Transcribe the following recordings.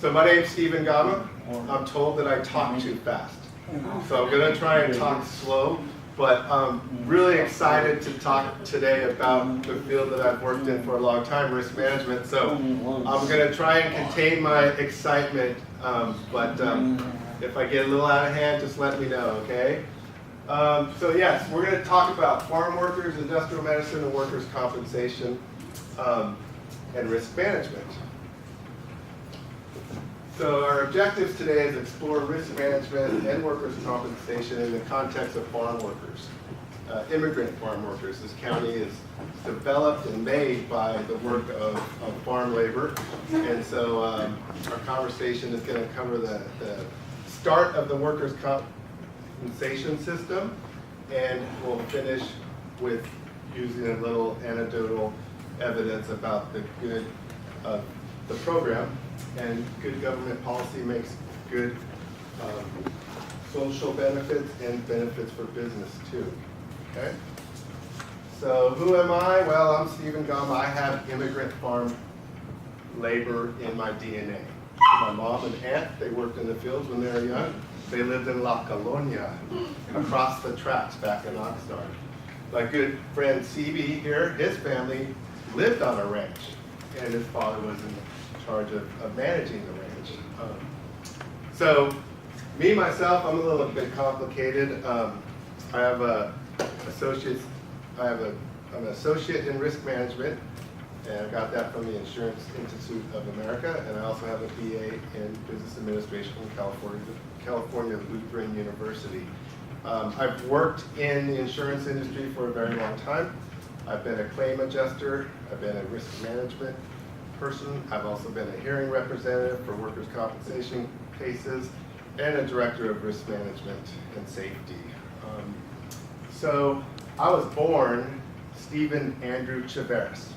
So my name's Steven Gama. I'm told that I talk too fast. So I'm going to try and talk slow, but I'm really excited to talk today about the field that I've worked in for a long time, risk management. So I'm going to try and contain my excitement, but if I get a little out of hand, just let me know, okay? So yes, we're going to talk about farm workers, industrial medicine, and workers' compensation, and risk management. So our objectives today is explore risk management and workers' compensation in the context of farm workers, immigrant farm workers. This county is developed and made by the work of farm labor. And so our conversation is going to cover the start of the workers' compensation system, and we'll finish with using a little anecdotal evidence about the good of the program. And good government policy makes good social benefits and benefits for business too. Okay? So who am I? Well, I'm Steven Gama. I have immigrant farm labor in my DNA. My mom and aunt, they worked in the fields when they were young. They lived in La Colonia, across the tracks back in Oxnard. My good friend CB here, his family lived on a ranch, and his father was in charge of managing the ranch. So me, myself, I'm a little bit complicated. I have I'm an associate in risk management, and I got that from the Insurance Institute of America, and I also have a BA in business administration from California Lutheran University. I've worked in the insurance industry for a very long time. I've been a claim adjuster, I've been a risk management person. I've also been a hearing representative for workers' compensation cases and a director of risk management and safety. So I was born Stephen Andrew Chaveras.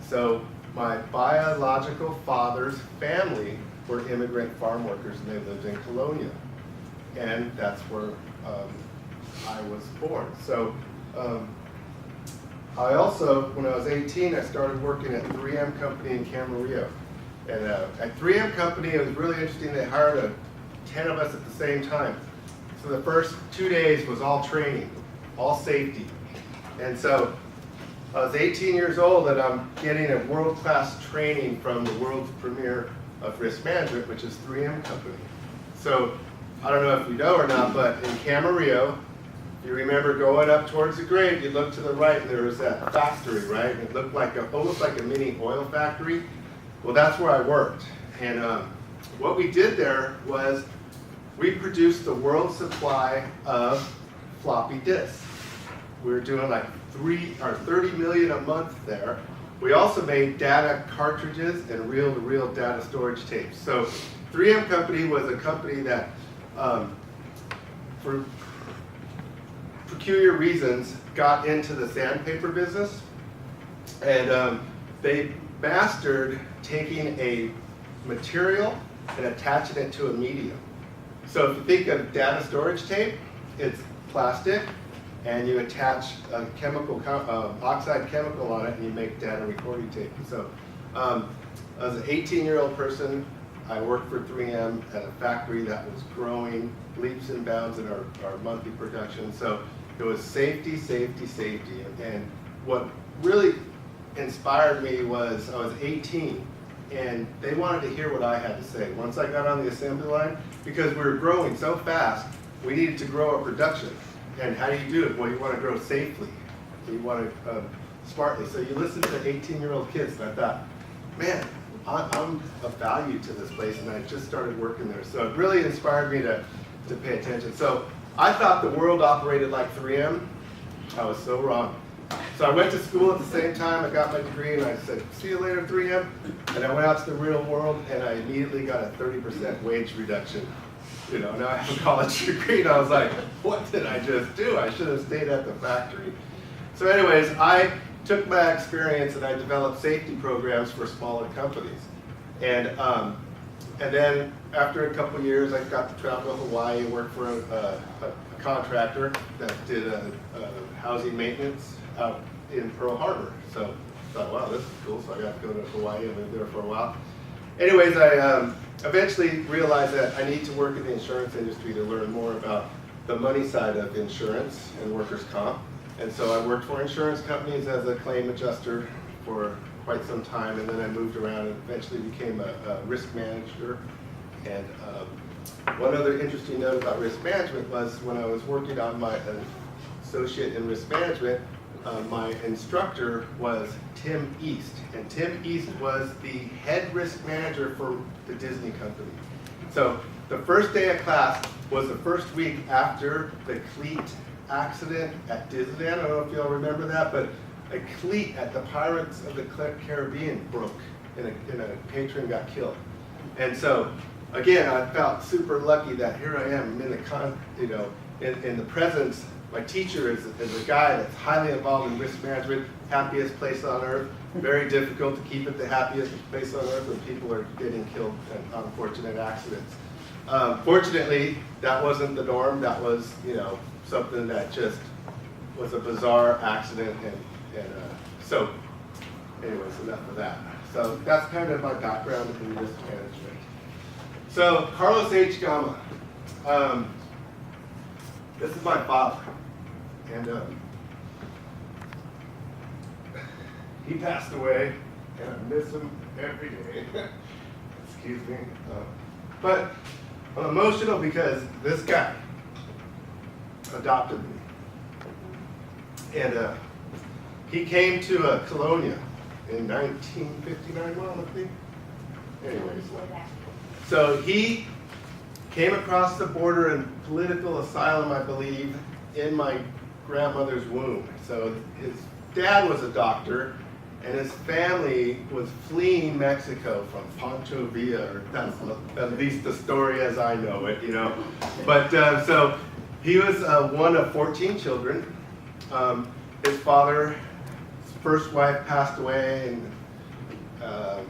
So my biological father's family were immigrant farm workers, and they lived in Colonia. And that's where I was born. So I also, when I was 18, I started working at 3M Company in Camarillo. And at 3M Company, it was really interesting. They hired 10 of us at the same time. So the first 2 days was all training, all safety. And so I was 18 years old, and I'm getting a world-class training from the world's premier of risk management, which is 3M Company. So I don't know if you know or not, but in Camarillo, you remember going up towards the grade, you look to the right, and there was that factory, right? It looked like almost like a mini oil factory. Well, that's where I worked. And what we did there was we produced the world's supply of floppy disks. We were doing like 30 million a month there. We also made data cartridges and reel-to-reel data storage tapes. So 3M Company was a company that, for peculiar reasons, got into the sandpaper business, and they mastered taking a material and attaching it to a medium. So if you think of data storage tape, it's plastic, and you attach a chemical, oxide chemical on it, and you make data recording tape. So as an 18-year-old person, I worked for 3M at a factory that was growing leaps and bounds in our monthly production. So it was safety, safety, safety. And what really inspired me was I was 18, and they wanted to hear what I had to say once I got on the assembly line, because we were growing so fast, we needed to grow our production. And how do you do it? Well, you want to grow safely. You want to smartly. So you listen to 18-year-old kids, and I thought, man, I'm of value to this place, and I just started working there. So it really inspired me to pay attention. So I thought the world operated like 3M. I was so wrong. So I went to school at the same time. I got my degree, and I said, see you later, 3M. And I went out to the real world, and I immediately got a 30% wage reduction. You know, now I have a college degree, and I was like, what did I just do? I should have stayed at the factory. So anyways, I took my experience and I developed safety programs for smaller companies. And then after a couple years, I got to travel to Hawaii and work for a contractor that did housing maintenance out in Pearl Harbor. So I thought, wow, this is cool. So I got to go to Hawaii and live there for a while. anyways, I eventually realized that I need to work in the insurance industry to learn more about the money side of insurance and workers' comp. And so I worked for insurance companies as a claim adjuster for quite some time, and then I moved around and eventually became a risk manager. And one other interesting note about risk management was when I was working on my associate in risk management, my instructor was Tim East. And Tim East was the head risk manager for the Disney company. So the first day of class was the first week after the cleat accident at Disneyland. I don't know if y'all remember that, but a cleat at the Pirates of the Caribbean broke and a patron got killed. And so, again, I felt super lucky that here I am in the in the presence. My teacher is a guy that's highly involved in risk management, happiest place on earth. Very difficult to keep it the happiest place on earth when people are getting killed in unfortunate accidents. Fortunately, that wasn't the norm. That was, something that just was a bizarre accident. And so, anyways, enough of that. So that's kind of my background in risk management. So Carlos H. Gama. This is my father. And he passed away, and I miss him every day. Excuse me. But I'm emotional because this guy adopted me. And he came to Colonia in 1959, Mom, I think. Anyways. So he came across the border in political asylum, I believe, in my grandmother's womb. So his dad was a doctor, and his family was fleeing Mexico from Pancho Villa, or that's at least the story as I know it, But so he was one of 14 children. His father's first wife passed away, and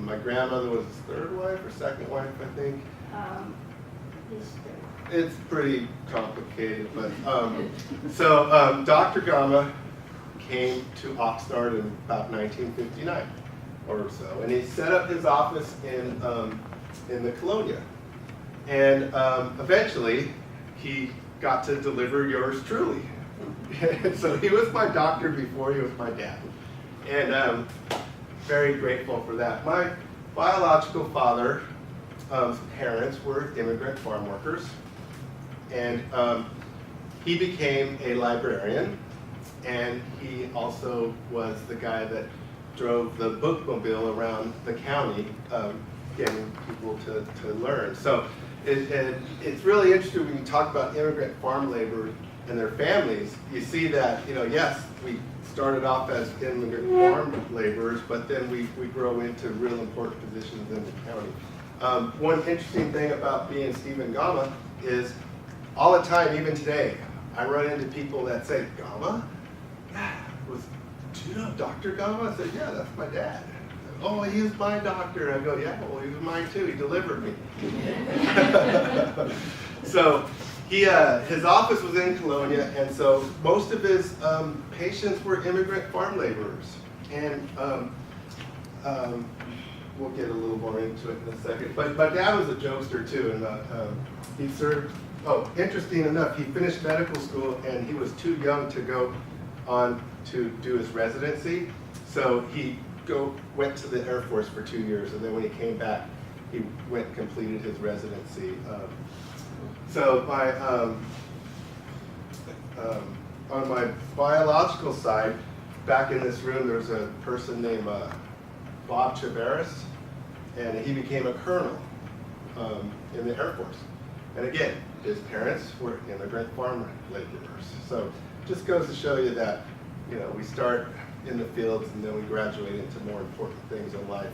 my grandmother was his third wife or second wife, I think. It's pretty complicated, but so Dr. Gama came to Oxnard in about 1959 or so, and he set up his office in the Colonia, and eventually he got to deliver yours truly. So he was my doctor before he was my dad, and very grateful for that. My biological father. Parents were immigrant farm workers, and he became a librarian, and he also was the guy that drove the bookmobile around the county, getting people to learn. So it's really interesting when you talk about immigrant farm labor and their families. You see that, yes, we started off as immigrant farm laborers, but then we grow into real important positions in the county. One interesting thing about being Steven Gama is all the time, even today, I run into people that say, Gama? Yeah, do you know Dr. Gama? I said, yeah, that's my dad. Oh, he was my doctor. I go, yeah, well, he was mine too. He delivered me. So his office was in Colonia, and so most of his patients were immigrant farm laborers. And we'll get a little more into it in a second. But my dad was a jokester too, and he served, interesting enough, he finished medical school and he was too young to go on to do his residency. So he went to the Air Force for 2 years, and then when he came back, he went and completed his residency. So on my biological side, back in this room, there's a person named Bob Chaveris, and he became a colonel in the Air Force. And again, his parents were immigrant farm laborers. So just goes to show you that, we start in the fields and then we graduate into more important things in life.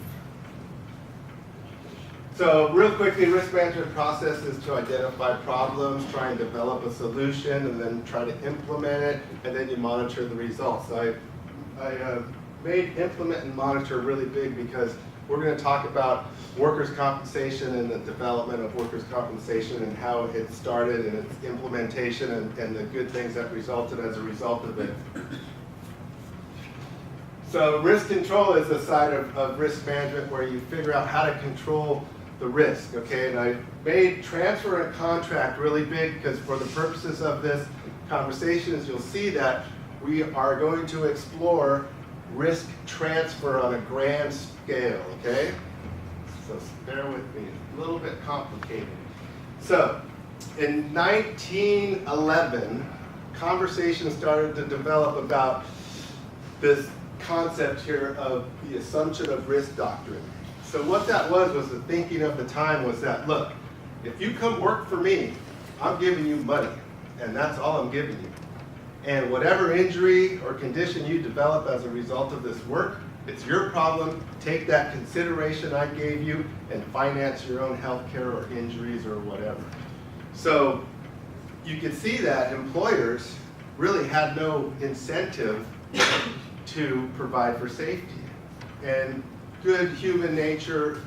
So real quickly, risk management process is to identify problems, try and develop a solution, and then try to implement it, and then you monitor the results. So I made implement and monitor really big because we're going to talk about workers' compensation and the development of workers' compensation and how it started and its implementation and the good things that resulted as a result of it. So risk control is the side of risk management where you figure out how to control the risk, okay? And I made transfer and contract really big because for the purposes of this conversation, you'll see that we are going to explore risk transfer on a grand scale, okay? So bear with me, it's a little bit complicated. So in 1911, conversations started to develop about this concept here of the assumption of risk doctrine. So what that was the thinking of the time was that, look, if you come work for me, I'm giving you money, and that's all I'm giving you. And whatever injury or condition you develop as a result of this work, it's your problem. Take that consideration I gave you and finance your own health care or injuries or whatever. So you can see that employers really had no incentive to provide for safety. And good human nature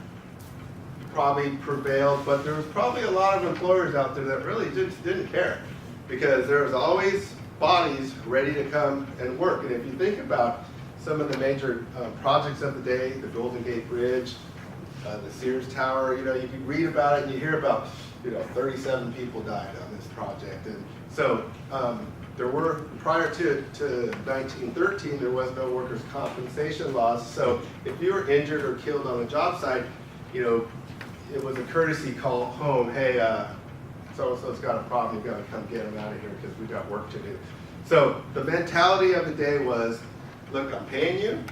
probably prevailed, but there was probably a lot of employers out there that really just didn't care because there was always bodies ready to come and work. And if you think about some of the major projects of the day, the Golden Gate Bridge, the Sears Tower, you can read about it and you hear about, 37 people died on this project. And so there were, prior to 1913, there was no workers' compensation laws. So if you were injured or killed on a job site, it was a courtesy call home, hey, so-and-so's got a problem, you've got to come get him out of here because we've got work to do. So the mentality of the day was, look, I'm paying you,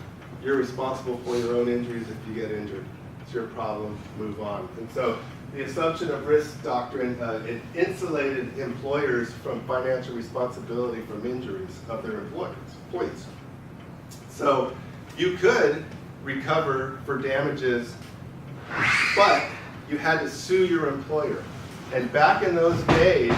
you're responsible for your own injuries if you get injured. It's your problem, move on. And so the assumption of risk doctrine, it insulated employers from financial responsibility from injuries of their employees. So you could recover for damages, but you had to sue your employer. And back in those days,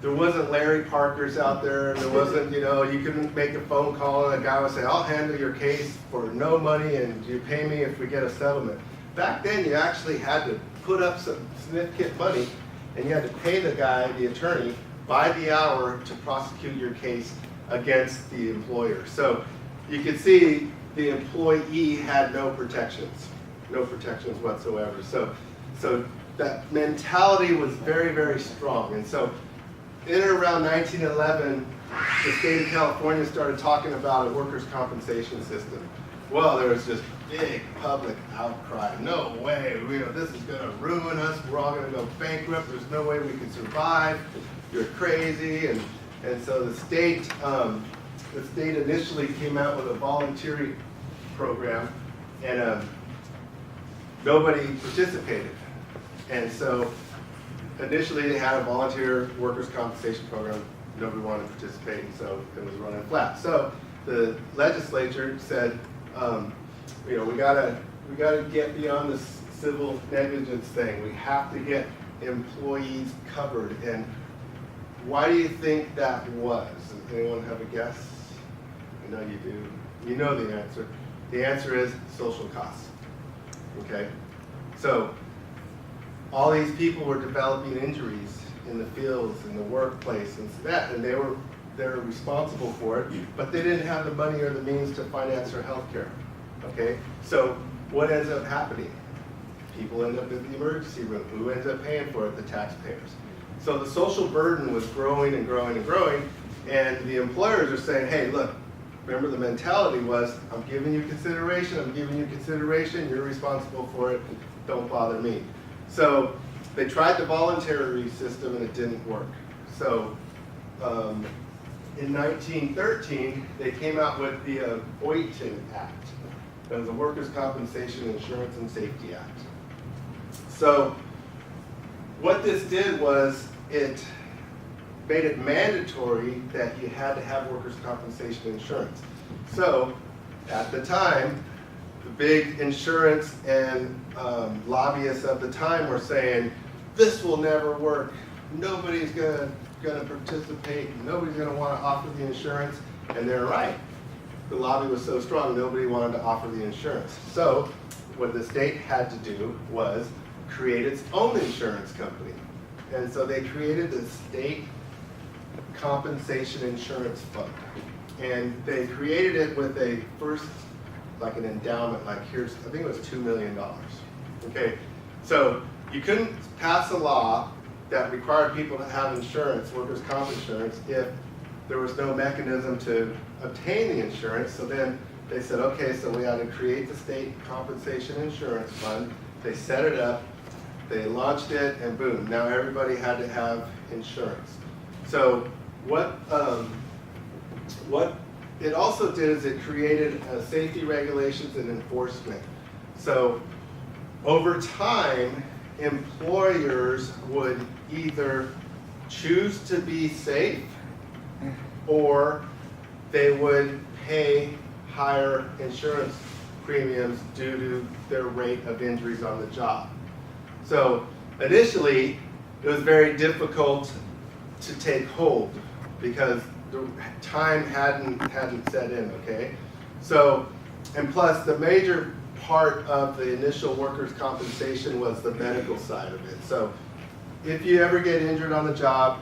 there wasn't Larry Parkers out there, and there wasn't, you couldn't make a phone call and a guy would say, I'll handle your case for no money and you pay me if we get a settlement. Back then, you actually had to put up some significant money and you had to pay the guy, the attorney, by the hour to prosecute your case against the employer. So you can see the employee had no protections whatsoever. So that mentality was very, very strong. And so in and around 1911, the state of California started talking about a workers' compensation system. Well, there was just big public outcry. No way, this is going to ruin us. We're all going to go bankrupt. There's no way we can survive. You're crazy. And so the state initially came out with a voluntary program, and nobody participated. And so initially they had a volunteer workers' compensation program. Nobody wanted to participate, so it was running flat. So the legislature said, we gotta get beyond this civil negligence thing. We have to get employees covered. And why do you think that was? Does anyone have a guess? I know you do. You know the answer. The answer is social costs. Okay? So all these people were developing injuries in the fields, in the workplace, and that, and they're responsible for it, but they didn't have the money or the means to finance their health care. Okay? So what ends up happening? People end up in the emergency room. Who ends up paying for it? The taxpayers. So the social burden was growing and growing and growing, and the employers are saying, hey, look, remember the mentality was, I'm giving you consideration, you're responsible for it, don't bother me. So they tried the voluntary system and it didn't work. So in 1913, they came out with the Hueneme Act. That was the Workers' Compensation Insurance and Safety Act. So what this did was it made it mandatory that you had to have workers' compensation insurance. So at the time, the big insurance and lobbyists of the time were saying, this will never work. Nobody's gonna participate. Nobody's gonna want to offer the insurance. And they're right. The lobby was so strong, nobody wanted to offer the insurance. So what the state had to do was create its own insurance company. And so they created the State Compensation Insurance Fund. And they created it with a first like an endowment, like here's, I think it was $2 million. Okay, so you couldn't pass a law that required people to have insurance, workers' comp insurance, if there was no mechanism to obtain the insurance. So then they said, okay, so we ought to create the state compensation insurance fund. They set it up, they launched it, and boom, now everybody had to have insurance. So what it also did is it created safety regulations and enforcement. So over time, employers would either choose to be safe or they would pay higher insurance premiums due to their rate of injuries on the job. So initially, it was very difficult to take hold because the time hadn't set in, okay? So, and plus the major part of the initial workers' compensation was the medical side of it. So if you ever get injured on the job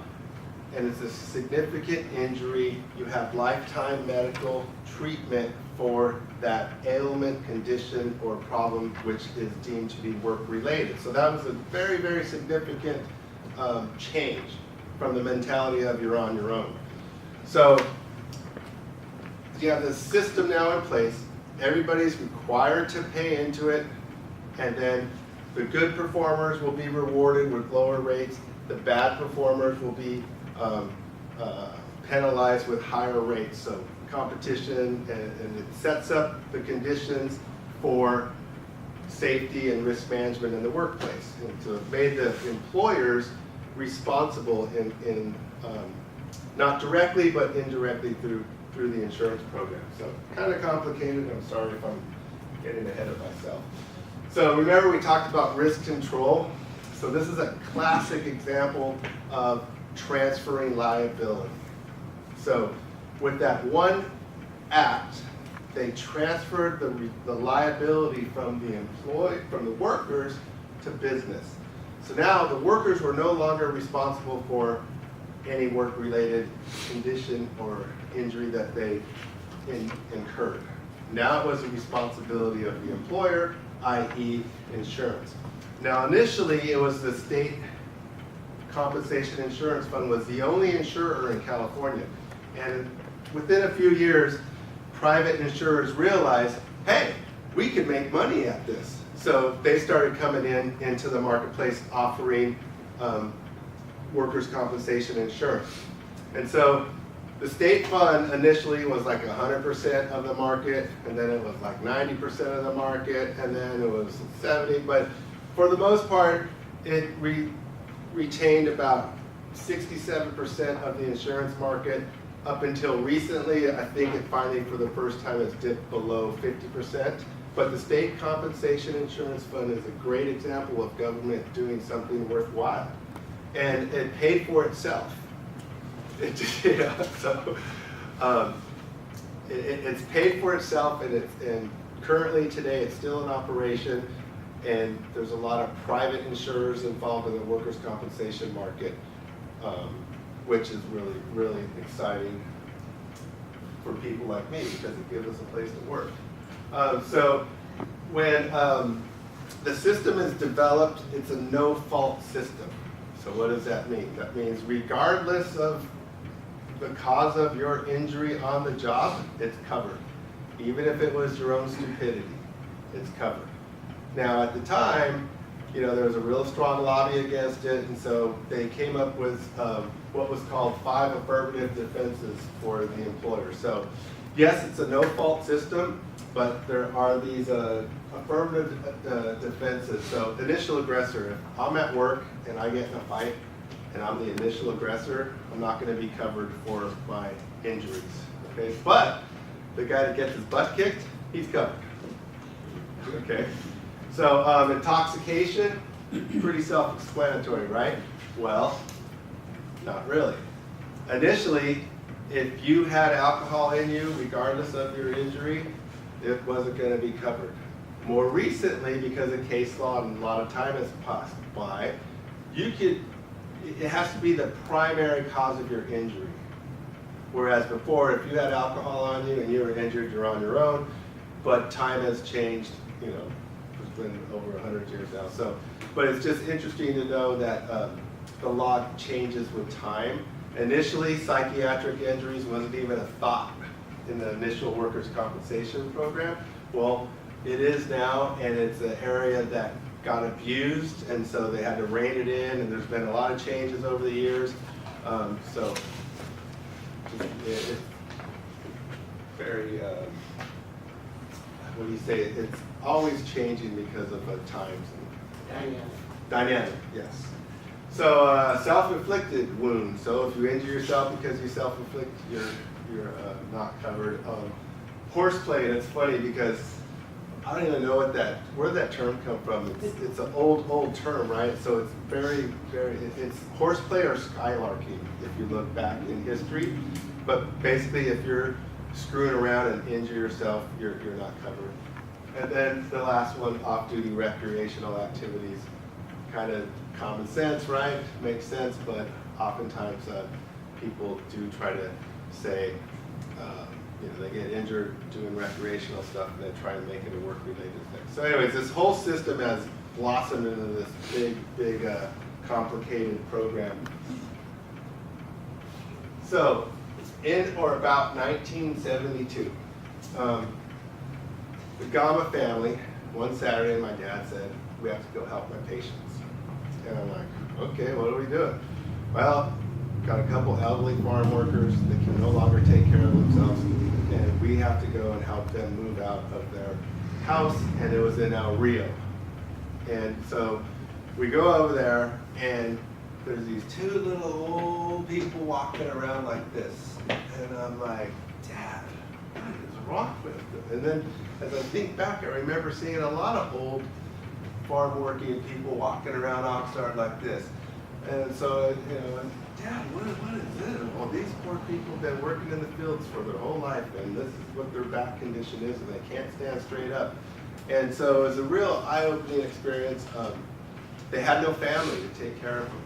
and it's a significant injury, you have lifetime medical treatment for that ailment, condition, or problem which is deemed to be work-related. So that was a very, very significant change from the mentality of you're on your own. So you have this system now in place. Everybody's required to pay into it, and then the good performers will be rewarded with lower rates. The bad performers will be penalized with higher rates. So competition, and it sets up the conditions for safety and risk management in the workplace. And so it made the employers responsible in not directly, but indirectly through the insurance program. So kind of complicated. I'm sorry if I'm getting ahead of myself. So remember we talked about risk control. So this is a classic example of transferring liability. So with that one act, they transferred the liability from the workers to business. So now the workers were no longer responsible for any work-related condition or injury that they incurred. Now it was a responsibility of the employer, i.e. insurance. Now initially it was the state compensation insurance fund was the only insurer in California. And within a few years, private insurers realized, hey, we could make money at this. So they started coming into the marketplace offering workers' compensation insurance. And so the state fund initially was like 100% of the market, and then it was like 90% of the market, and then it was 70%. But for the most part, it retained about 67% of the insurance market. Up until recently, I think it finally, for the first time, has dipped below 50%. But the state compensation insurance fund is a great example of government doing something worthwhile. And it paid for itself. It's paid for itself, and currently today it's still in operation, and there's a lot of private insurers involved in the workers' compensation market, which is really, really exciting for people like me because it gives us a place to work. So when the system is developed, it's a no-fault system. So what does that mean? That means regardless of the cause of your injury on the job, it's covered. Even if it was your own stupidity, it's covered. Now at the time, there was a real strong lobby against it, and so they came up with what was called 5 affirmative defenses for the employer. So yes, it's a no-fault system, but there are these affirmative defenses. So initial aggressor, if I'm at work and I get in a fight and I'm the initial aggressor, I'm not going to be covered for my injuries. Okay, but the guy that gets his butt kicked, he's covered. Okay, so intoxication, pretty self-explanatory, right? Well, not really. Initially, if you had alcohol in you, regardless of your injury, it wasn't going to be covered. More recently, because of case law and a lot of time has passed by, it has to be the primary cause of your injury. Whereas before, if you had alcohol on you and you were injured, you're on your own. but time has changed, you know, it's been over 100 years now. So, but it's just interesting to know that the law changes with time. Initially, psychiatric injuries wasn't even a thought in the initial workers' compensation program. Well, it is now, and it's an area that got abused, and so they had to rein it in, and there's been a lot of changes over the years. So it's very, what do you say, it's always changing because of the times. Dynamic, yes. So self-inflicted wound. So if you injure yourself because you self-inflict, you're not covered. Horseplay, and it's funny because I don't even know where that term come from. It's an old term, right? So it's very, it's horseplay or skylarking if you look back in history. But basically, if you're screwing around and injure yourself, you're not covered. And then the last one, off-duty recreational activities. Kind of common sense, right? Makes sense, but oftentimes people do try to say, you know, they get injured doing recreational stuff and then try to make it a work-related thing. So anyways, this whole system has blossomed into this big, complicated program. So, in or about 1972, the Gama family, one Saturday, my dad said, we have to go help my patients. And I'm like, okay, what are we doing? Well, got a couple elderly farm workers that can no longer take care of themselves, and we have to go and help them move out of their house, and it was in El Rio. And so we go over there, and there's these two little old people walking around like this. And I'm like, Dad, what is wrong with them? And then as I think back, I remember seeing a lot of old farm working people walking around Oxnard like this. And so, you know, Dad, what is this? Well, these poor people have been working in the fields for their whole life, and this is what their back condition is, and they can't stand straight up. And so it was a real eye-opening experience. They had no family to take care of them.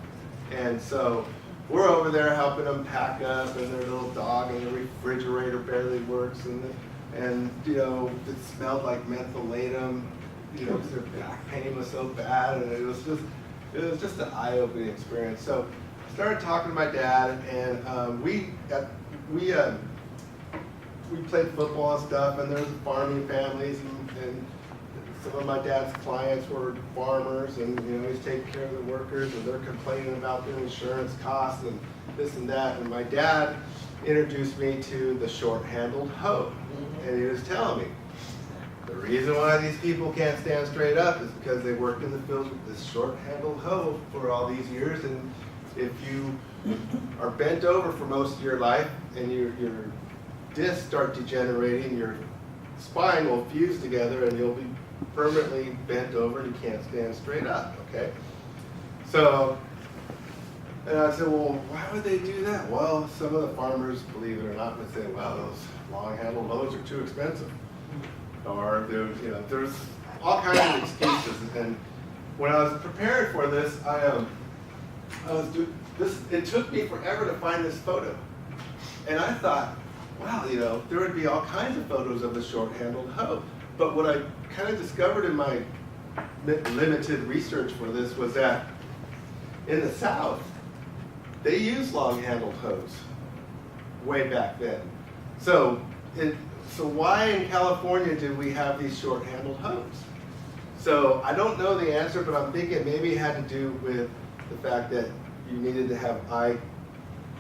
And so we're over there helping them pack up, and their little dog and the refrigerator barely works, and you know, it smelled like mentholatum, you know, because their back pain was so bad, and it was just an eye-opening experience. So I started talking to my dad, and we played football and stuff, and there was farming families, and some of my dad's clients were farmers, and you know, he's taking care of the workers, and they're complaining about their insurance costs and this and that. And my dad introduced me to the short-handled hoe, and he was telling me the reason why these people can't stand straight up is because they worked in the fields with this short-handled hoe for all these years, and if you are bent over for most of your life and your discs start degenerating, your spine will fuse together and you'll be permanently bent over and you can't stand straight up, okay? So, and I said, well, why would they do that? Well, some of the farmers, believe it or not, would say, well, those long-handled hoes are too expensive. Or there's, you know, there's all kinds of excuses. And when I was preparing for this, it took me forever to find this photo. And I thought, wow, you know, there would be all kinds of photos of the short-handled hoe. But what I kind of discovered in my limited research for this was that in the South, they used long-handled hoes way back then. So why in California do we have these short-handled hoes? So I don't know the answer, but I'm thinking maybe it had to do with the fact that you needed to have eye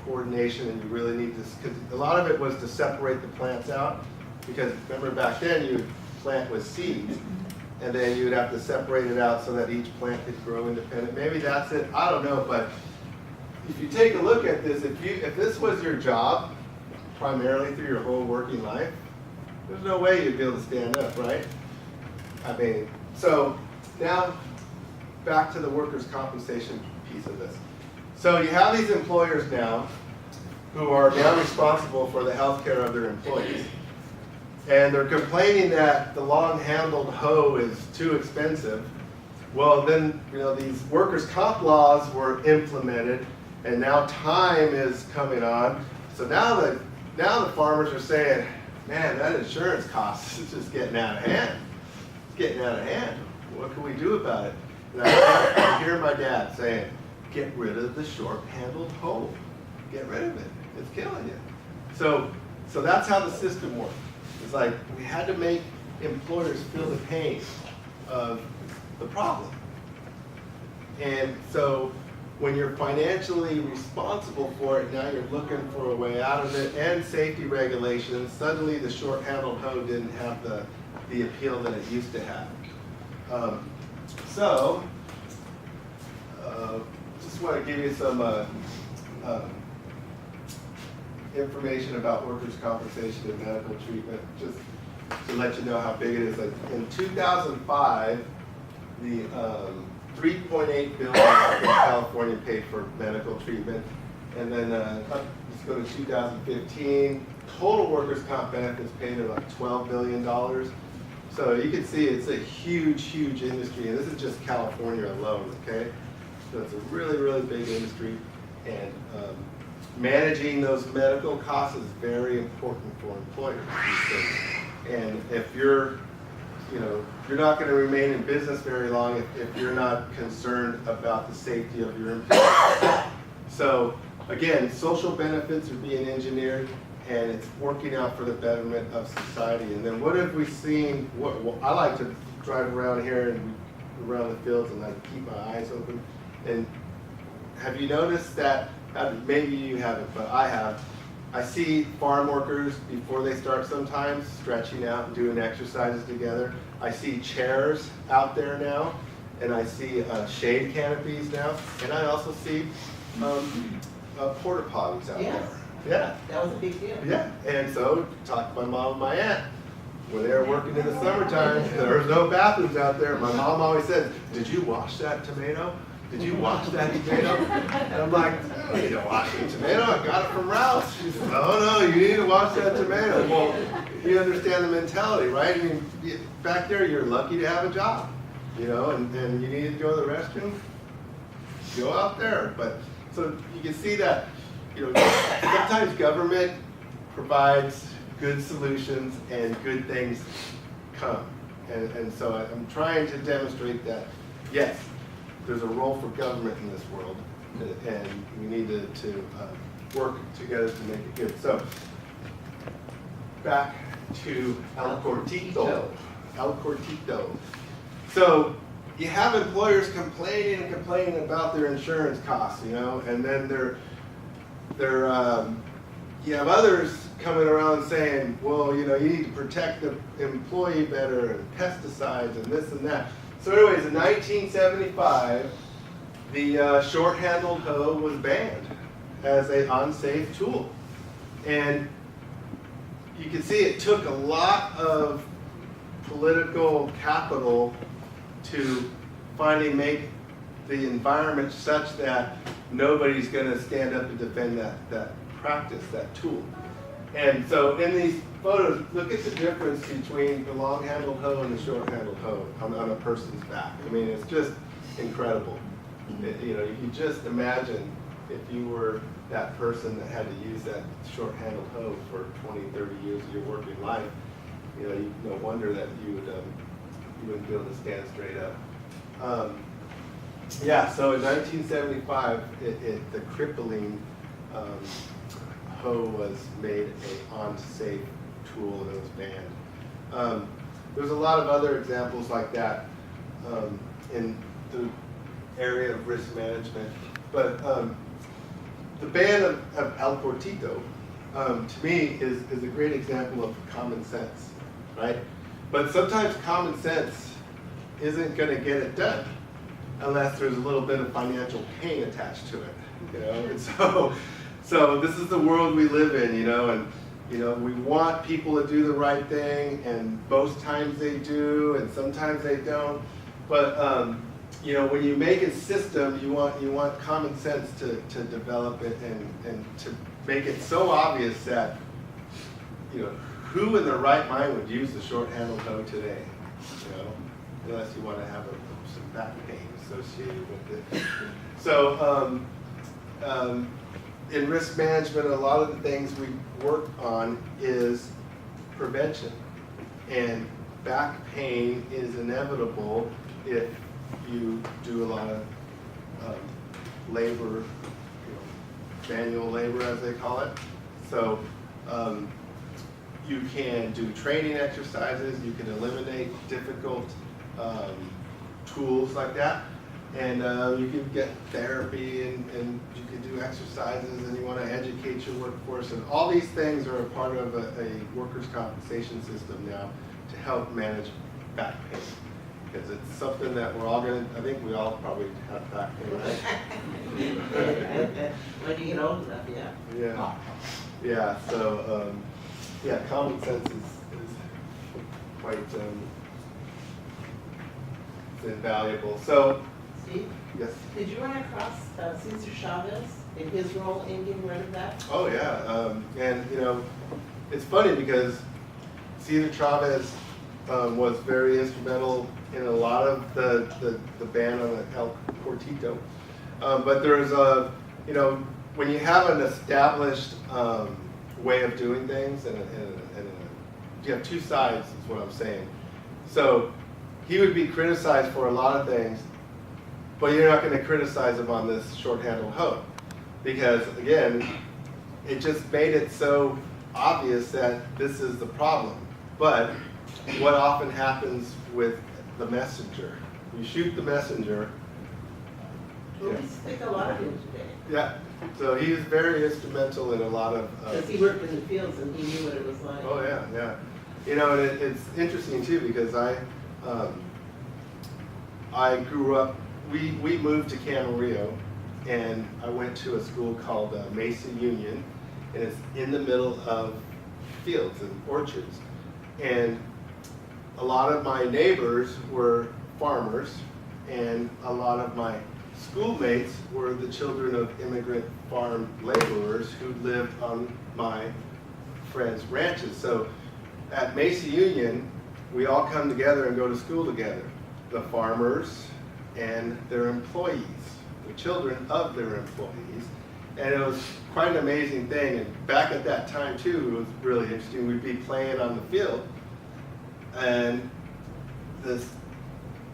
coordination, and you really need this, because a lot of it was to separate the plants out, because remember back then you would plant with seeds, and then you would have to separate it out so that each plant could grow independent. Maybe that's it, I don't know, but if you take a look at this, if this was your job, primarily through your whole working life, there's no way you'd be able to stand up, right? I mean, so now back to the workers' compensation piece of this. So you have these employers now who are now responsible for the health care of their employees. And they're complaining that the long-handled hoe is too expensive. Well, then, you know, these workers' comp laws were implemented, and now time is coming on. So now the farmers are saying, man, that insurance cost is just getting out of hand. It's getting out of hand. What can we do about it? And I hear my dad saying, get rid of the short-handled hoe. Get rid of it. It's killing you. So that's how the system works. It's like we had to make employers feel the pain of the problem. And so when you're financially responsible for it, now you're looking for a way out of it, and safety regulations, suddenly the short-handled hoe didn't have the appeal that it used to have. Just want to give you some information about workers' compensation and medical treatment, just to let you know how big it is. Like in 2005, the $3.8 billion in California paid for medical treatment, and then let's go to 2015. Total workers' comp benefits paid at like $12 billion. So you can see it's a huge, huge industry, and this is just California alone. Okay, so it's a really, really big industry, and managing those medical costs is very important for employers these days. And if you're not going to remain in business very long if you're not concerned about the safety of your employees. So again, social benefits are being engineered, and it's working out for the betterment of society. And then what have we seen? I like to drive around here and around the fields and like keep my eyes open. And have you noticed that? Maybe you haven't, but I have. I see farm workers before they start sometimes stretching out and doing exercises together. I see chairs out there now, and I see shade canopies now, and I also see porta potties out there. Yeah. That was a big deal. Yeah, and so talked to my mom and my aunt. When they were working in the summertime, there was no bathrooms out there. My mom always said, "Did you wash that tomato? Did you wash that tomato?" And I'm like, "I need to wash the tomato. I got it from Ralph's." She said, "Oh no, you need to wash that tomato." Well, you understand the mentality, right? I mean, back there, you're lucky to have a job, and you need to go to the restroom, go out there. But so you can see that, sometimes government provides good solutions and good things come. And so I'm trying to demonstrate that, yes, there's a role for government in this world, and we need to work together to make it good. So, back to El Cortito. El Cortito. So, you have employers complaining about their insurance costs, and then you have others coming around saying, well, you need to protect the employee better, and pesticides and this and that. So anyways, in 1975, the short-handled hoe was banned as an unsafe tool. And you can see it took a lot of political capital to finally make the environment such that nobody's going to stand up and defend that practice, that tool. And so in these photos, look at the difference between the long-handled hoe and the short-handled hoe on a person's back. I mean, it's just incredible. You can just imagine if you were that person that had to use that short-handled hoe for 20, 30 years of your working life, no wonder that you wouldn't be able to stand straight up. So in 1975, the crippling hoe was made an unsafe tool, and it was banned. There's a lot of other examples like that in the area of risk management, but the ban of El Cortito, to me, is a great example of common sense, right? But sometimes common sense isn't going to get it done unless there's a little bit of financial pain attached to it, And so this is the world we live in, and we want people to do the right thing, and most times they do, and sometimes they don't. But when you make a system, you want common sense to develop it and to make it so obvious that who in their right mind would use the short-handled hoe today, unless you want to have some back pain associated with it. So in risk management, a lot of the things we work on is prevention. And back pain is inevitable if you do a lot of labor, manual labor as they call it. So you can do training exercises, you can eliminate difficult tools like that, and you can get therapy, and you can do exercises, and you want to educate your workforce, and all these things are a part of a workers' compensation system now to help manage back pain. Because it's something that we're all going to, I think we all probably have back pain, right? When you get old enough, yeah. Yeah. Yeah, so, yeah, common sense is quite invaluable. So, Steve, yes. did you run across Cesar Chavez in his role in getting rid of that? Oh, yeah. And, you know, it's funny because Cesar Chavez was very instrumental in a lot of the ban on El Cortito. But there's a, you know, when you have an established way of doing things, and you have two sides, is what I'm saying. So he would be criticized for a lot of things, but you're not going to criticize him on this short-handled hoe. Because, again, it just made it so obvious that this is the problem. But what often happens with the messenger? You shoot the messenger. Well, we speak a lot of him today. Yeah, so he was very instrumental in a lot of... Because he worked in the fields and he knew what it was like. Oh, yeah, yeah. You know, and it's interesting, too, because I grew up, we moved to Camarillo, and I went to a school called Mesa Union, and it's in the middle of fields and orchards. And a lot of my neighbors were farmers, and a lot of my schoolmates were the children of immigrant farm laborers who lived on my friends' ranches. So at Mesa Union, we all come together and go to school together. The farmers and their employees, the children of their employees. And it was quite an amazing thing. And back at that time too, it was really interesting. We'd be playing on the field, and this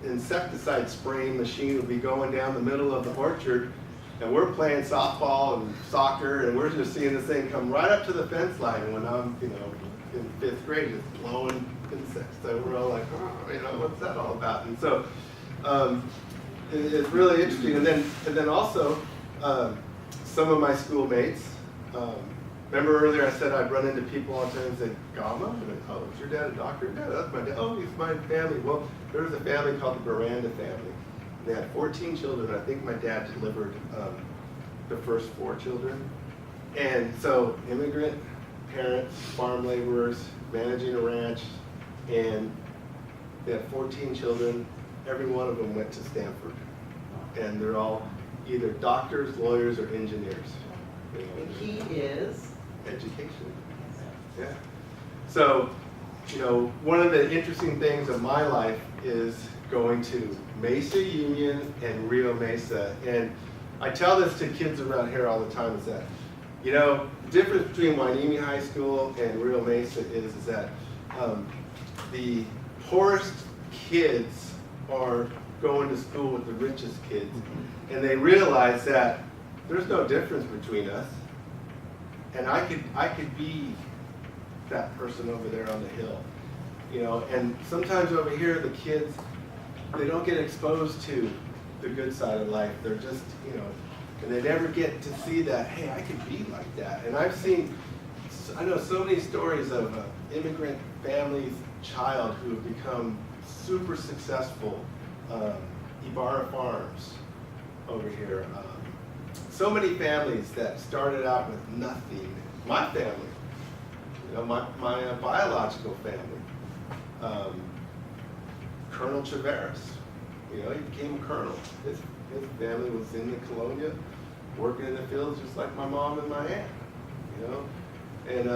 insecticide spraying machine would be going down the middle of the orchard, and we're playing softball and soccer, and we're just seeing this thing come right up to the fence line when I'm, you know, in 5th grade, just blowing insects. So we're all like, oh, you know, what's that all about? And so it's really interesting. And then also some of my schoolmates. Remember earlier I said I'd run into people all the time and say, Gama? And, oh, is your dad a doctor? Yeah, that's my dad. Oh, he's my family. Well, there was a family called the Miranda family. They had 14 children. I think my dad delivered the first 4 children. And so immigrant parents, farm laborers, managing a ranch, and they had 14 children. Every one of them went to Stanford. And they're all either doctors, lawyers, or engineers. You know, The key is? Education. Yeah. So, you know, one of the interesting things of my life is going to Mesa Union and Rio Mesa. And I tell this to kids around here all the time, is that, you know, the difference between Hueneme High School and Rio Mesa is that the poorest kids are going to school with the richest kids. And they realize that there's no difference between us. And I could be that person over there on the hill, you know. And sometimes over here, the kids, they don't get exposed to the good side of life. They're just, you know, and they never get to see that, hey, I could be like that. And I know so many stories of immigrant families' child who have become super successful. Ibarra Farms over here. So many families that started out with nothing. My family, you know, my biological family. Colonel Chaveras, you know, he became a colonel. His family was in the Colonia, working in the fields just like my mom and my aunt, you know. And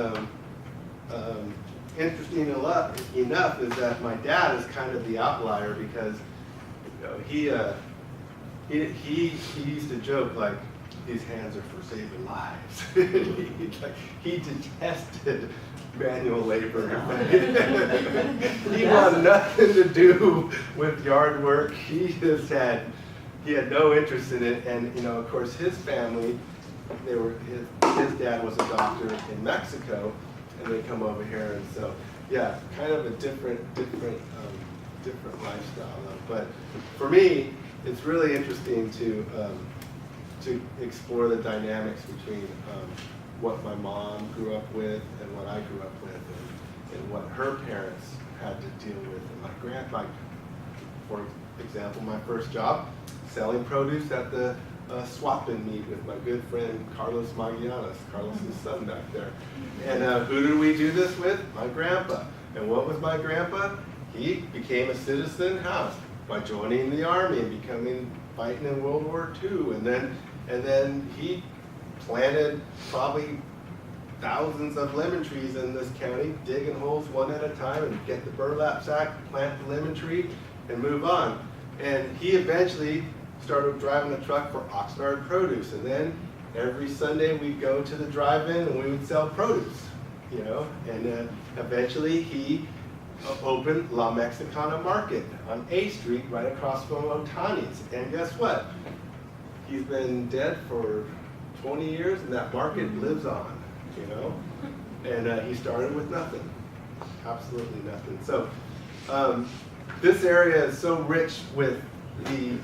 interesting enough is that my dad is kind of the outlier because, you know, he used to joke like, these hands are for saving lives. He detested manual labor. He wanted nothing to do with yard work. He had no interest in it. And of course, his family, his dad was a doctor in Mexico, and they come over here, and so yeah, kind of a different lifestyle. But for me, it's really interesting to explore the dynamics between what my mom grew up with and what I grew up with, and what her parents had to deal with. And my grandpa, for example, my first job, selling produce at the swap-in meet with my good friend Carlos Magianas, Carlos's son back there. And who did we do this with? My grandpa. And what was my grandpa? He became a citizen, how? By joining the army and fighting in World War II. And then he planted probably thousands of lemon trees in this county, digging holes one at a time and get the burlap sack, plant the lemon tree, and move on. And he eventually started driving a truck for Oxnard Produce. And then every Sunday we'd go to the drive-in and we would sell produce, And eventually he opened La Mexicana Market on A Street right across from Otani's. And guess what? He's been dead for 20 years and that market lives on, And he started with nothing, absolutely nothing. So this area is so rich with the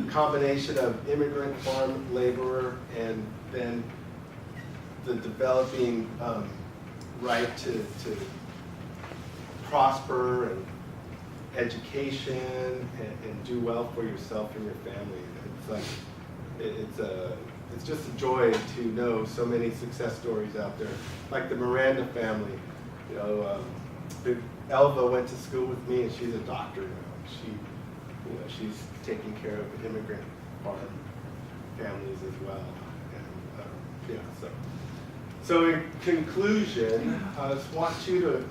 combination of immigrant farm laborer and then the developing right to prosper and education and do well for yourself and your family. It's just a joy to know so many success stories out there, like the Miranda family. Elva went to school with me, and she's a doctor now. She's taking care of immigrant farm families as well. And so in conclusion, I just want you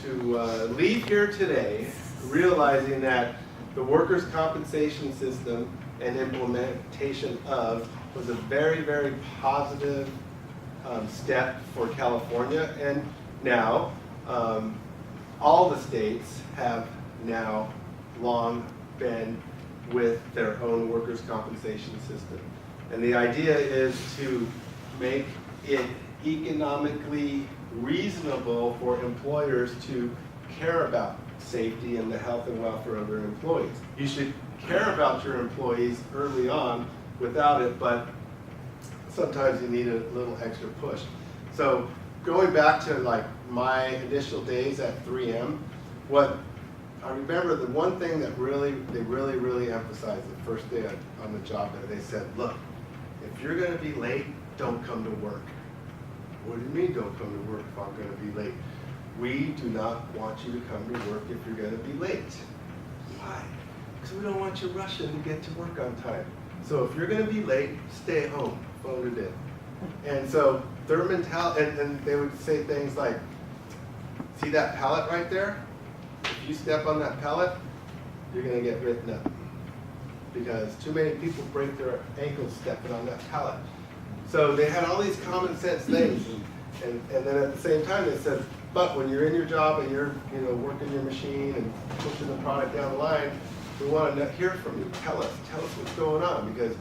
to leave here today realizing that the workers' compensation system and implementation of was a very, very positive step for California. And now all the states have now long been with their own workers' compensation system. And the idea is to make it economically reasonable for employers to care about safety and the health and welfare of their employees. You should care about your employees early on without it, but sometimes you need a little extra push. So going back to like my initial days at 3M, what I remember, the one thing that they really emphasized the first day on the job there, they said, look, if you're going to be late, don't come to work. What do you mean don't come to work if I'm going to be late? We do not want you to come to work if you're going to be late. Why? Because we don't want you rushing to get to work on time. So if you're going to be late, stay home, phone it in. And so their mentality, and they would say things like, see that pallet right there? If you step on that pallet, you're going to get written up. Because too many people break their ankles stepping on that pallet. So they had all these common sense things. And then at the same time they said, but when you're in your job and you're working your machine and pushing the product down the line, we want to hear from you. Tell us what's going on, because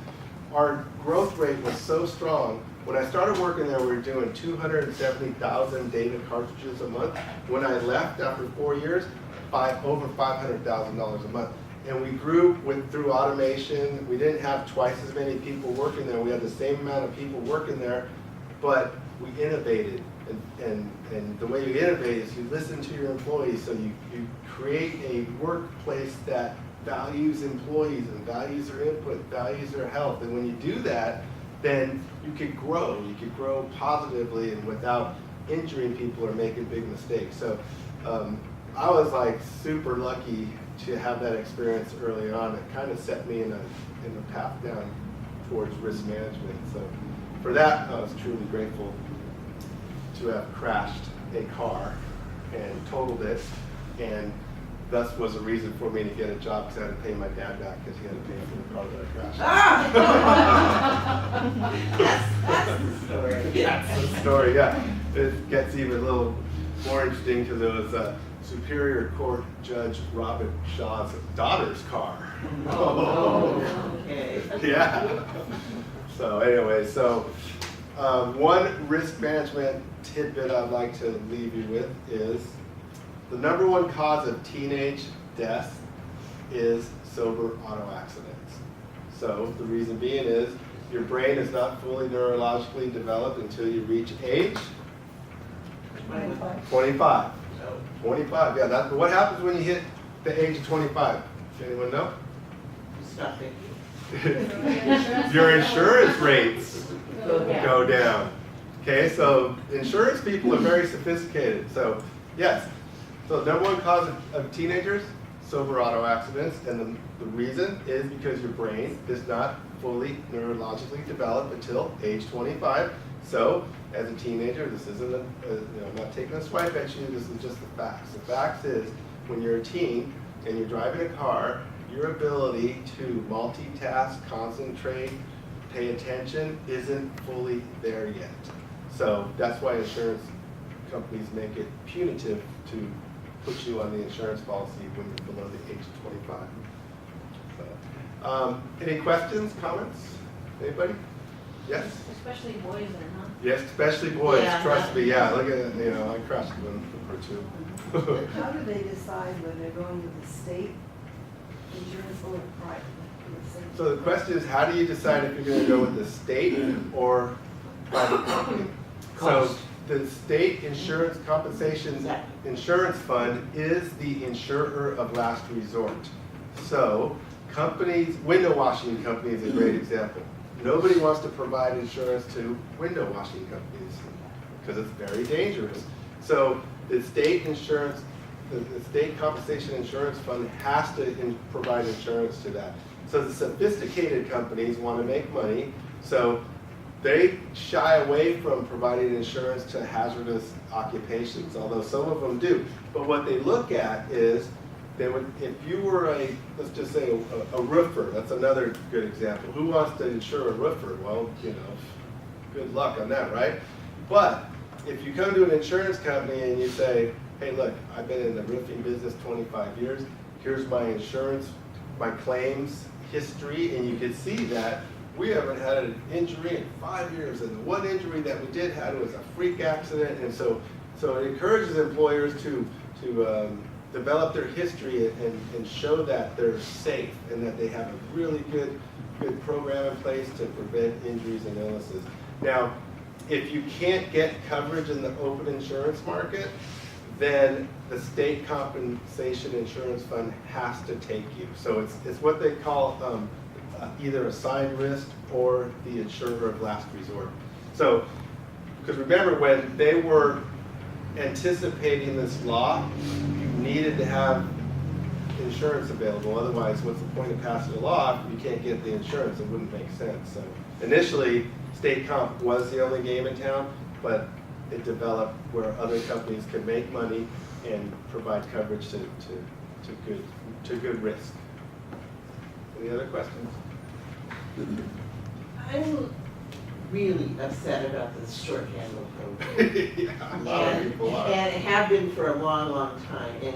our growth rate was so strong. When I started working there, we were doing 270,000 data cartridges a month. When I left after 4 years, over $500,000 a month. And we grew through automation. We didn't have twice as many people working there. We had the same amount of people working there, but we innovated. And the way you innovate is you listen to your employees, so you create a workplace that values employees and values their input, values their health. And when you do that, then you could grow. You could grow positively and without injuring people or making big mistakes. So I was like super lucky to have that experience early on. It kind of set me in a path down towards risk management. So for that, I was truly grateful to have crashed a car and totaled it, and thus was a reason for me to get a job, because I had to pay my dad back because he had to pay for the car that I crashed. That's the story. That's the story, yeah. it gets even a little more interesting because it was Superior Court Judge Robert Shaw's daughter's car. Okay. Yeah. So anyway, one risk management tidbit I'd like to leave you with is the number one cause of teenage death is sober auto accidents. So the reason being is your brain is not fully neurologically developed until you reach age 25. 25, yeah. What happens when you hit the age of 25? Does anyone know? Stop thinking. Your insurance rates go down. Okay, so insurance people are very sophisticated. So yes, so number one cause of teenagers, sober auto accidents, and the reason is because your brain is not fully neurologically developed until age 25. So as a teenager, this isn't I'm not taking a swipe at you, this is just the facts. The facts is when you're a teen and you're driving a car, your ability to multitask, concentrate, pay attention isn't fully there yet. So that's why insurance companies make it punitive to put you on the insurance policy when you're below the age of 25. So, any questions, comments? Anybody? Yes? Especially boys are, huh? Yes, especially boys, Yeah. trust me, yeah, look at, I crushed one or two. How do they decide whether they're going with the state insurance or private? So the question is, how do you decide if you're gonna go with the state or private company? So the state insurance compensation insurance fund is the insurer of last resort. So companies, window washing company is a great example. Nobody wants to provide insurance to window washing companies because it's very dangerous. So the state insurance, the state compensation insurance fund has to provide insurance to that. So the sophisticated companies want to make money, so they shy away from providing insurance to hazardous occupations, although some of them do. But what they look at is, they would, if you were let's just say a roofer, that's another good example. Who wants to insure a roofer? Well, good luck on that, right? But if you come to an insurance company and you say, hey, look, I've been in the roofing business 25 years, here's my insurance, my claims history, and you can see that we haven't had an injury in 5 years, and the one injury that we did have was a freak accident, and so it encourages employers to develop their history and show that they're safe and that they have a really good program in place to prevent injuries and illnesses. Now, if you can't get coverage in the open insurance market, then the state compensation insurance fund has to take you. So it's what they call either assigned risk or the insurer of last resort. So, because remember, when they were anticipating this law, you needed to have insurance available. Otherwise, what's the point of passing a law if you can't get the insurance? It wouldn't make sense. So initially, state comp was the only game in town, but it developed where other companies can make money and provide coverage to good risk. Any other questions? I'm really upset about this short handle program. Yeah, a lot of people are. And have been for a long, long time. And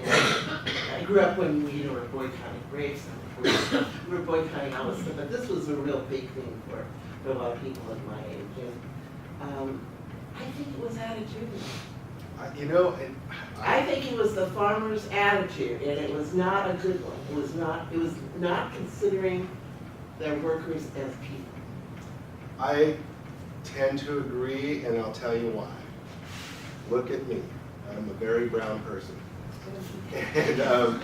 I grew up when we were boycotting grapes, and we were boycotting all this stuff, but this was a real big thing for a lot of people of my age. And I think it was attitude. I think it was the farmer's attitude, and it was not a good one. It was not considering their workers as people. I tend to agree, and I'll tell you why. Look at me. I'm a very brown person. And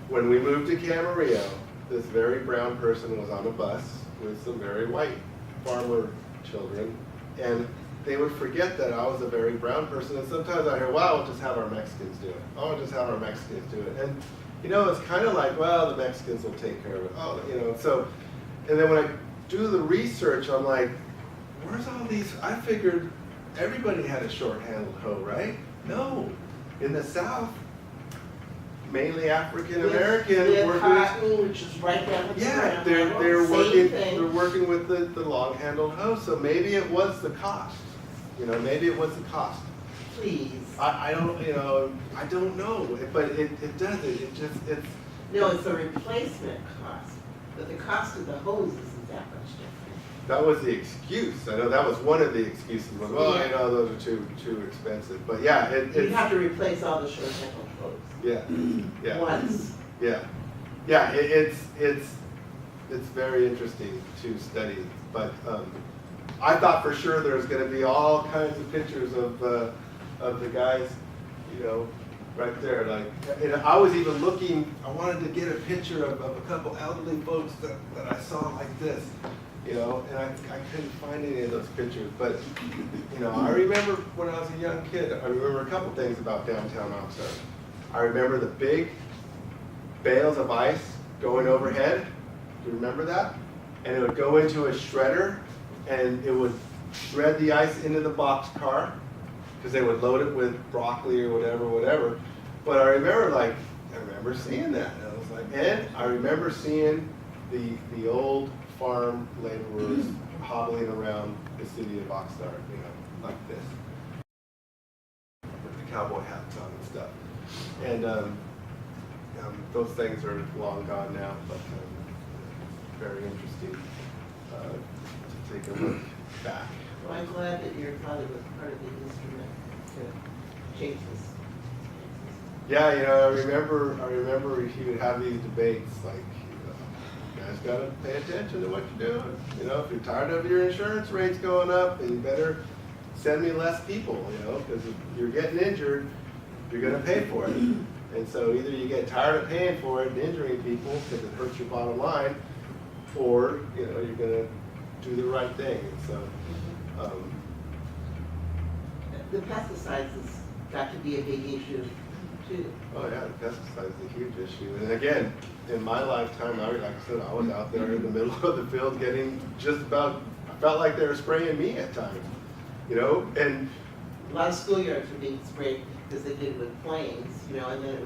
when we moved to Camarillo, this very brown person was on a bus with some very white farmer children, and they would forget that I was a very brown person, and sometimes I hear, well, we'll just have our Mexicans do it. Oh, we'll just have our Mexicans do it. And, it's kind of like, well, the Mexicans will take care of it. Oh, so, and then when I do the research, I'm like, where's all these? I figured everybody had a short-handled hoe, right? No. In the South, mainly African American with workers. cotton, which is right down the Yeah, ground. they're working with the long-handled hoe. So maybe it was the cost. Maybe it was the cost. Please. I don't, I don't know, but it does it. It just, it's, No, it's a replacement cost, but the cost of the hose isn't that much different. that was the excuse. I know that was one of the excuses. Was, well, Yeah. those are too expensive. But yeah, You it's, have to replace all the short-handled hose yeah, once. yeah. It's very interesting to study. But I thought for sure there was going to be all kinds of pictures of the guys, right there. Like, and I was even looking. I wanted to get a picture of a couple elderly folks that I saw like this, and I couldn't find any of those pictures. But I remember when I was a young kid. I remember a couple things about downtown Oxnard. I remember the big bales of ice going overhead. Do you remember that? And it would go into a shredder, and it would shred the ice into the boxcar, because they would load it with broccoli or whatever. But I remember seeing that, and I was like, and I remember seeing the old farm laborers hobbling around the city of Oxnard, like this, with the cowboy hats on and stuff. And those things are long gone now, but very interesting to take a look back. Well, I'm glad that your father was part of the instrument to change this. Yeah, I remember he would have these debates like, you guys gotta pay attention to what you're doing. If you're tired of your insurance rates going up, then you better send me less people, because if you're getting injured, you're gonna pay for it. And so either you get tired of paying for it and injuring people because it hurts your bottom line, or you're gonna do the right thing. And so, The pesticides has got to be a big issue too. oh yeah, the pesticides is a huge issue. And again, in my lifetime, like I said, I was out there in the middle of the field getting just about, I felt like they were spraying me at times, and A lot of schoolyards were being sprayed because they did it with planes, and then it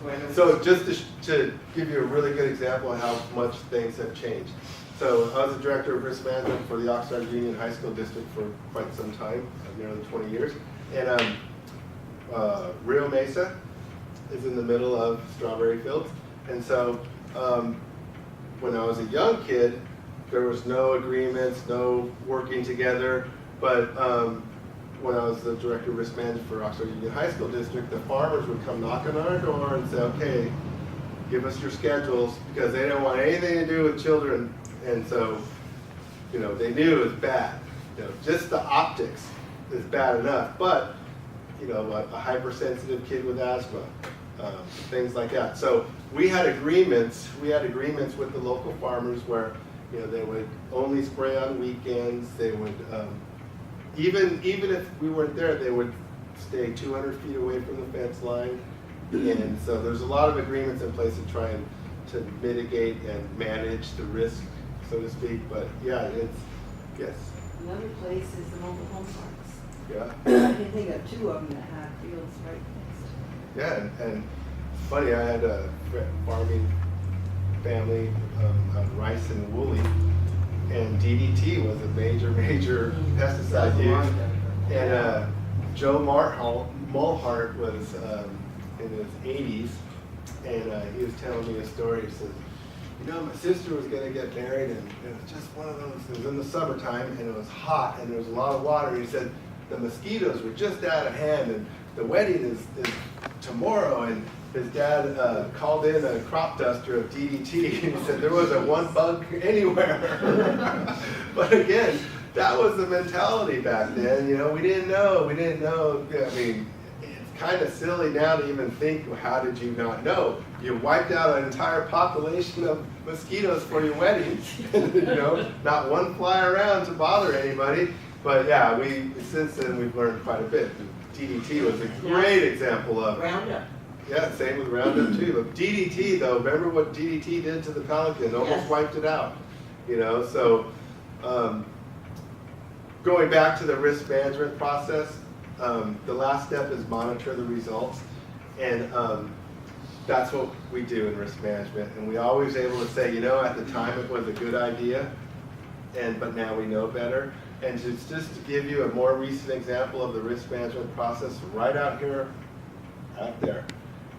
would. so just to give you a really good example of how much things have changed. So I was the director of risk management for the Oxnard Union High School District for quite some time, nearly 20 years. And Rio Mesa is in the middle of strawberry fields. And so when I was a young kid, there was no agreements, no working together. But when I was the director of risk management for Oxnard Union High School District, the farmers would come knock on our door and say, okay, give us your schedules, because they don't want anything to do with children. And so, they knew it was bad. Just the optics is bad enough, but, a hypersensitive kid with asthma, things like that. So we had agreements with the local farmers where, they would only spray on weekends. They would, even if we weren't there, they would stay 200 feet away from the fence line. And so there's a lot of agreements in place to try and to mitigate and manage the risk, so to speak. But yeah, yes. Another place is the mobile home parks. Yeah. I can think of two of them that have fields right next to them. Yeah, and it's funny, I had a farming family, rice and woolly, and DDT was a major pesticide used. And Joe Mulhart was in his 80s, and he was telling me a story. He says, my sister was going to get married, and it was just one of those, it was in the summertime, and it was hot, and there was a lot of water. And he said, the mosquitoes were just out of hand, and the wedding is tomorrow. And his dad called in a crop duster of DDT, and he said there wasn't one bug anywhere. But again, that was the mentality back then. We didn't know. I mean, it's kind of silly now to even think, well, how did you not know? You wiped out an entire population of mosquitoes for your wedding. Not one fly around to bother anybody. But yeah, since then we've learned quite a bit. DDT was a great example of Roundup. Yeah, same with Roundup too. But DDT though, remember what DDT did to the pelican? Almost wiped it out. So going back to the risk management process, the last step is monitor the results, and that's what we do in risk management. And we always able to say, at the time it was a good idea, but now we know better. And just to give you a more recent example of the risk management process, right out here, out there.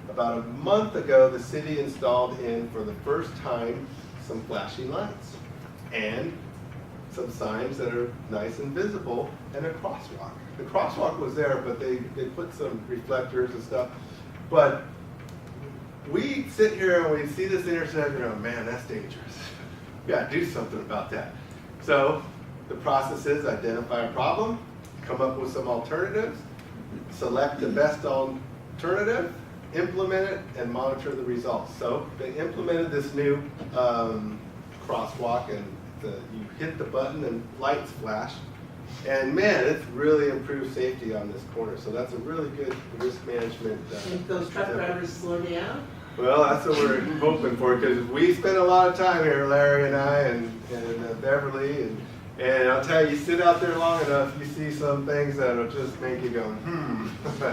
About a month ago, the city installed in, for the first time, some flashing lights and some signs that are nice and visible, and a crosswalk. The crosswalk was there, but they put some reflectors and stuff. But we sit here and we see this intersection and go, man, that's dangerous. We gotta do something about that. So the process is identify a problem, come up with some alternatives, select the best alternative, implement it, and monitor the results. So they implemented this new crosswalk, and you hit the button and lights flash. And man, it's really improved safety on this corner. So that's a really good risk management. Make those truck drivers slow down? Well, that's what we're hoping for, because we spend a lot of time here, Larry and I, and Beverly, and I'll tell you, sit out there long enough, you see some things that'll just make you go,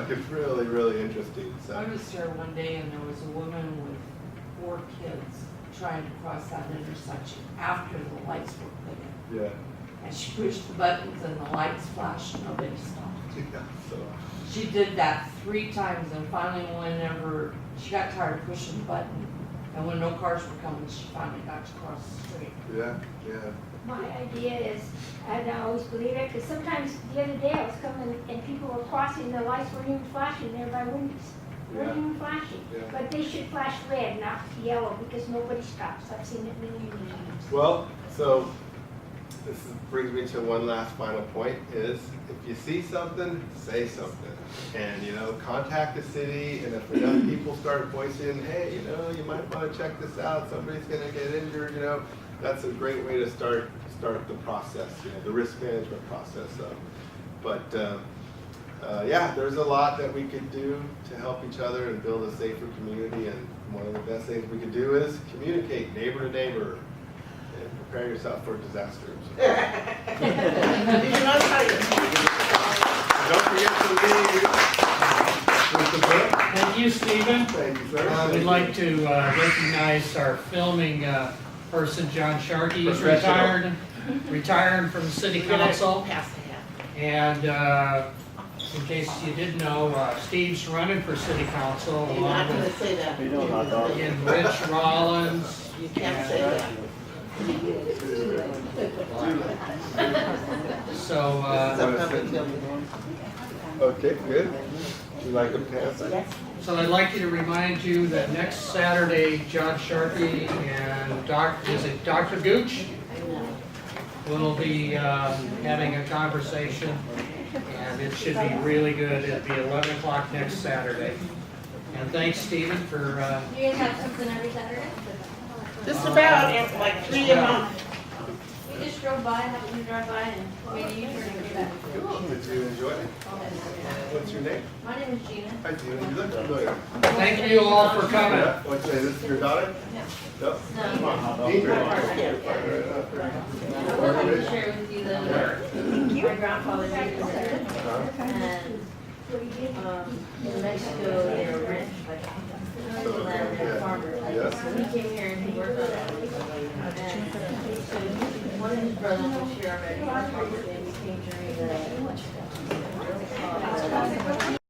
it's really, really interesting. So. I was there one day and there was a woman with 4 kids trying to cross that intersection after the lights were put in. Yeah. And she pushed the buttons and the lights flashed and nobody stopped. Yeah, so. She did that 3 times and finally whenever she got tired of pushing the button and when no cars were coming, she finally got to cross the street. Yeah, yeah. My idea is, and I always believe it, because sometimes the other day I was coming and people were crossing, the lights weren't even flashing there by windows. Weren't Yeah. even flashing. Yeah. But they should flash red, not yellow, because nobody stops. I've seen it many times. Well, so this brings me to one last final point is, if you see something, say something. And, contact the city, and if enough people start voicing, hey, you might want to check this out, somebody's going to get injured, that's a great way to start the process, the risk management process. Yeah, there's a lot that we could do to help each other and build a safer community, and one of the best things we could do is communicate neighbor to neighbor and prepare yourself for disasters. Don't forget to leave with the book. Thank you, Steven. Thank you, sir. We'd like to recognize our filming person, John Sharkey. He's Professional. retiring from the city We're gonna council. pass the hat. And in case you didn't know, Steve's running for city council You're not along gonna with say that. and Rich Rollins. You can't say that. So, Some public building. Okay, good. Would you like to pass it? so I'd like you to remind you that next Saturday, John Sharkey and Dr. Gooch will be having a conversation, and it should be really good. It'll be 11 o'clock next Saturday. And thanks, Steven, for... You guys have something every Saturday? Just about, like 3 a month. We just drove by, happened to drive by and made a U-turn and came back. Did you enjoy it? What's your name? My name is Gina. Hi, Gina. You look familiar. Thank you all for coming. Yeah, what's your name? This is your daughter? No. Come on. Ingrid. I would like to share with you that my grandfather did this there, and in Mexico they're rich, like land and farmers. Yes. So he came here and he worked on it. And so one of his brothers was here already, and we came during the